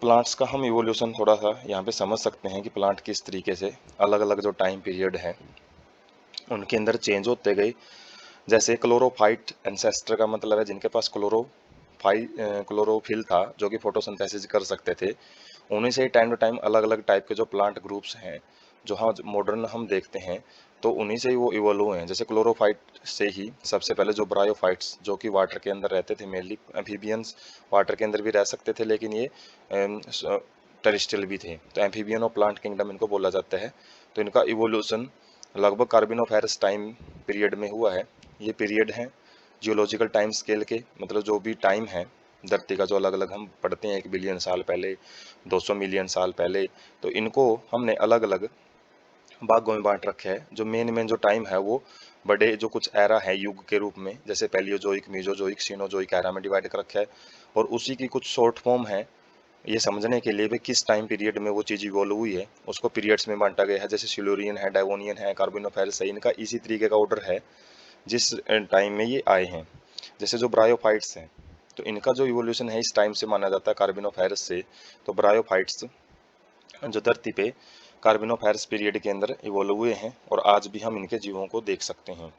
Plants का हम evolution थोड़ा सा यहाँ पे समझ सकते हैं कि प्लांट किस तरीके से अलग अलग जो टाइम पीरियड है उनके अंदर चेंज होते गए। जैसे क्लोरोफाइट एंसेस्टर का मतलब है जिनके पास क्लोरोफिल था, जो कि फोटोसिंथेसिस कर सकते थे। उन्हीं से ही टाइम टू टाइम अलग अलग टाइप के जो प्लांट ग्रुप्स हैं जो हाँ मॉडर्न हम देखते हैं, तो उन्हीं से ही वो इवोल्व हुए हैं। जैसे क्लोरोफाइट से ही सबसे पहले जो ब्रायोफाइट्स जो कि वाटर के अंदर रहते थे, मेनली एम्फीबियंस वाटर के अंदर भी रह सकते थे, लेकिन ये टेरेस्ट्रियल भी थे, तो एम्फीबियन और प्लांट किंगडम इनको बोला जाता है। तो इनका इवोल्यूशन लगभग कार्बोनिफेरस टाइम पीरियड में हुआ है। ये पीरियड है जियोलॉजिकल टाइम स्केल के, मतलब जो भी टाइम है धरती का जो अलग अलग हम पढ़ते हैं, 1 बिलियन साल पहले, 200 मिलियन साल पहले, तो इनको हमने अलग अलग भागों में बांट रखे है। जो मेन जो टाइम है वो बड़े जो कुछ एरा है युग के रूप में, जैसे पैलियोजोइक, मेसोजोइक, सिनोजोइक एरा में डिवाइड कर रखा है। और उसी की कुछ शॉर्ट फॉर्म है ये समझने के लिए भी किस टाइम पीरियड में वो चीज़ इवॉल्व हुई है, उसको पीरियड्स में बांटा गया है। जैसे सिल्यूरियन है, डाइवोनियन है, कार्बोनिफेरस है, इनका इसी तरीके का ऑर्डर है जिस टाइम में ये आए हैं। जैसे जो ब्रायोफाइट्स हैं, तो इनका जो इवोल्यूशन है इस टाइम से माना जाता है कार्बोनिफेरस से। तो ब्रायोफाइट्स जो धरती पे कार्बोनिफेरस पीरियड के अंदर इवॉल्व हुए हैं और आज भी हम इनके जीवों को देख सकते हैं।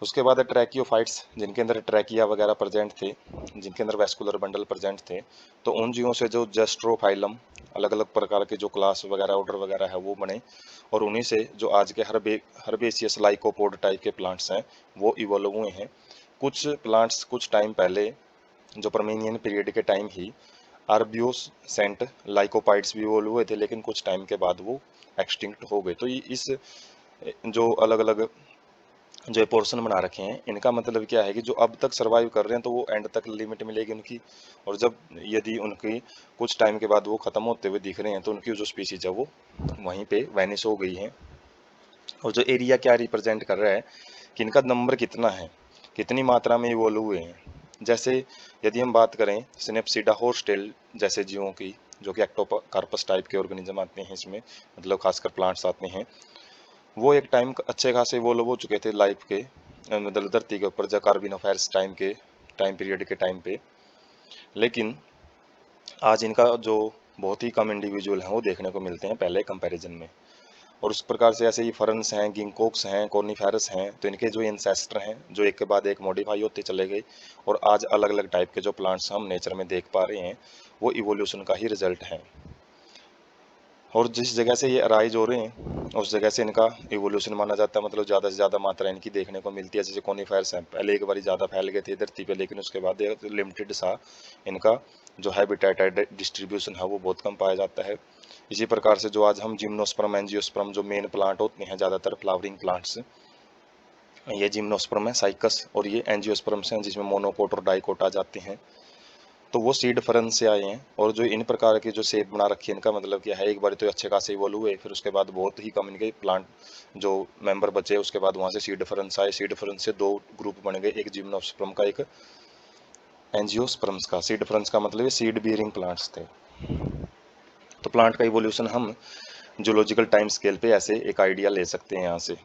उसके बाद है ट्रैकियोफाइट्स, जिनके अंदर ट्रैकिया वगैरह प्रेजेंट थे, जिनके अंदर वेस्कुलर बंडल प्रेजेंट थे। तो उन जीवों से जो जस्ट्रोफाइलम, अलग अलग प्रकार के जो क्लास वगैरह ऑर्डर वगैरह है वो बने, और उन्हीं से जो आज के हर्बेसियस लाइकोपोड टाइप के प्लांट्स हैं वो इवॉल्व हुए हैं। कुछ प्लांट्स कुछ टाइम पहले जो परमेनियन पीरियड के टाइम ही आर्बियोस सेंट लाइकोपाइड्स भी इवॉल्व हुए थे, लेकिन कुछ टाइम के बाद वो एक्सटिंक्ट हो गए। तो ये इस जो अलग अलग जो ये पोर्शन बना रखे हैं इनका मतलब क्या है कि जो अब तक सरवाइव कर रहे हैं तो वो एंड तक लिमिट मिलेगी उनकी, और जब यदि उनकी कुछ टाइम के बाद वो खत्म होते हुए दिख रहे हैं तो उनकी जो स्पीसीज है वो वहीं पे वैनिश हो गई है। और जो एरिया क्या रिप्रेजेंट कर रहा है कि इनका नंबर कितना है, कितनी मात्रा में इवॉल्व हुए हैं। जैसे यदि हम बात करें सिनेप्सिडा हॉर्स्टेल जैसे जीवों की, जो कि एक्टोकार्पस टाइप के ऑर्गेनिज्म आते हैं इसमें, मतलब खासकर प्लांट्स आते हैं, वो एक टाइम अच्छे खासे वो लोग हो चुके थे लाइफ के, मतलब धरती के ऊपर, जब कार्बोनिफेरस टाइम के टाइम पीरियड के टाइम पे। लेकिन आज इनका जो बहुत ही कम इंडिविजुअल हैं वो देखने को मिलते हैं पहले कंपैरिजन में। और उस प्रकार से ऐसे ही फरन्स हैं, गिंकोक्स हैं, कॉर्निफेरस हैं, तो इनके जो एंसेस्टर हैं जो एक के बाद एक मॉडिफाई होते चले गए, और आज अलग अलग टाइप के जो प्लांट्स हम नेचर में देख पा रहे हैं वो इवोल्यूशन का ही रिजल्ट है। और जिस जगह से ये अराइज हो रहे हैं उस जगह से इनका इवोल्यूशन माना जाता है, मतलब ज़्यादा से ज़्यादा मात्रा इनकी देखने को मिलती है। जैसे कॉनिफायर्स हैं, पहले एक बार ज़्यादा फैल गए थे धरती पे, लेकिन उसके बाद लिमिटेड सा इनका जो हैबिटेट है, डिस्ट्रीब्यूशन है, वो बहुत कम पाया जाता है। इसी प्रकार से जो आज हम जिम्नोस्पर्म, एंजियोस्पर्म जो मेन प्लांट होते हैं ज़्यादातर फ्लावरिंग प्लांट्स, ये जिम्नोस्पर्म है, साइकस, और ये एंजियोस्पर्म्स हैं जिसमें मोनोकोट और डाइकोट आ जाते हैं। तो वो सीड फरन से आए हैं। और जो इन प्रकार की जो सेप बना रखी है इनका मतलब क्या है, एक बार तो अच्छे खासे इवॉल्व हुए, फिर उसके बाद बहुत ही कम इनके प्लांट जो मेंबर बचे, उसके बाद वहाँ से सीड फरन्स आए। सीड फरन से दो ग्रुप बन गए, एक जिम्नोस्पर्म का, एक एंजियोस्पर्म्स का। सीड फरन्स का मतलब ये सीड बियरिंग प्लांट्स थे। तो प्लांट का इवोल्यूशन हम जूलॉजिकल टाइम स्केल पे ऐसे एक आइडिया ले सकते हैं यहाँ से।